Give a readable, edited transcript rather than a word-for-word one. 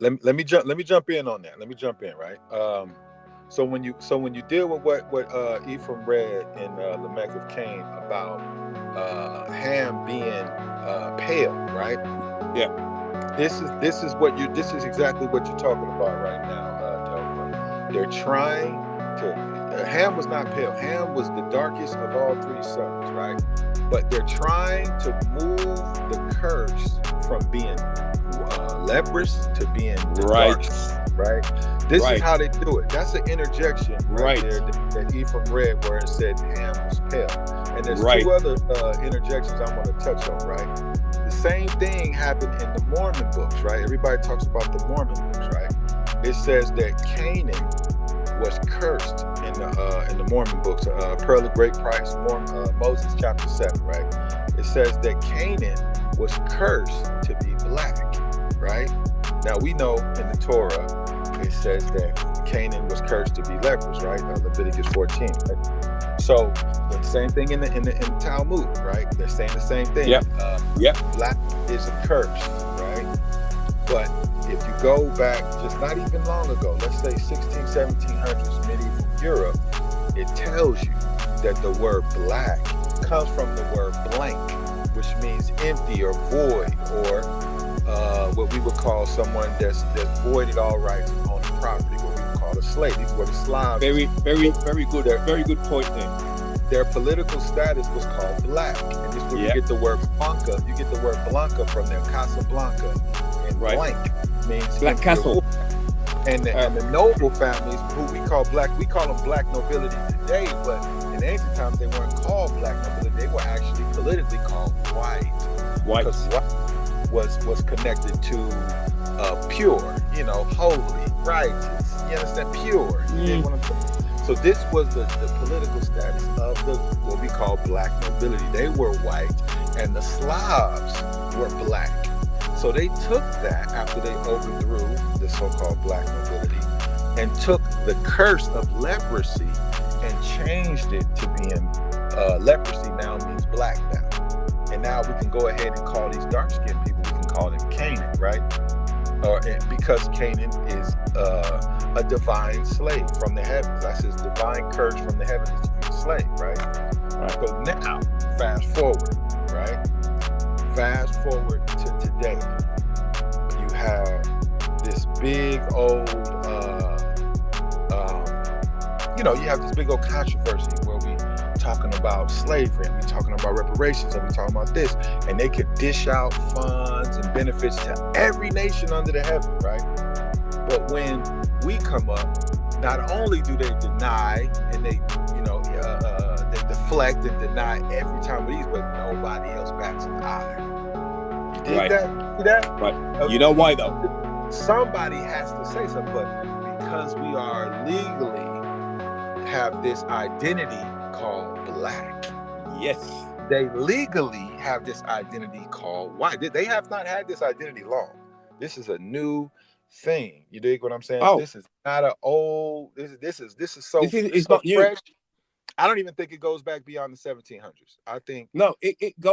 let me jump in on that. Let me jump in, right? So when you deal with what Ephraim read in Lamech of Cain about Ham being pale, right? Yeah. This is exactly what you're talking about right now, Delroy. They're trying to. Ham was not pale. Ham was the darkest of all three sons, right? But they're trying to move the curse from being leprous to being the Right. darkest, right? This is Right. how they do it. That's an interjection right Right. there that Ephraim read where it said Ham was pale. And there's Right. two other interjections I want to touch on, right? The same thing happened in the Mormon books, right? Everybody talks about the Mormon books, right? It says that Canaan was cursed in the Mormon books, Pearl of Great Price, Moses chapter 7, right? It says that Canaan was cursed to be black, right? Now we know in the Torah it says that Canaan was cursed to be leprous, right? Leviticus 14, right? So the same thing in the Talmud, right? They're saying the same thing. Yep. Black is a curse, right? But if you go back just not even long ago, let's say 1700s medieval Europe, it tells you that the word black comes from the word blank, which means empty or void, or what we would call someone that's voided all rights on the property, what we would call a slave. These were the Slavs. Very good. Very good point there. Their political status was called black, and this is where you get the word blanca. You get the word blanca from their Casablanca, and blank means Black Castle. And the noble families, who we call black, we call them black nobility today, but in ancient times they weren't called black nobility. They were actually politically called white. White. Because white was connected to pure, holy, righteous. You understand? Pure. You dig what I'm saying? So this was the political status of what we call black nobility. They were white, and the Slavs were black. So they took that after they overthrew the so-called black nobility and took the curse of leprosy and changed it to being leprosy now means black now. And now we can go ahead and call these dark-skinned people, we can call them Canaan, right? Because Canaan is a divine slave from the heavens. That's his divine curse from the heavens to be a slave, right? So now, fast forward, right? Fast forward to today. You have this big old, you have this big old controversy where we talking about slavery and we talking about reparations and we talking about this, and they could dish out funds and benefits to every nation under the heaven, right? But when we come up, not only do they deny and they deflect and deny every time of these, but nobody else bats an eye. You dig that? See that? Right. You know why though? Somebody has to say something, but because we are legally have this identity called black. Yes. They legally have this identity called white. They have not had this identity long. This is a new thing. You dig what I'm saying? Oh. This is not an old. This is so. It's so not fresh. new. I don't even think it goes back beyond the 1700s. I think no, it goes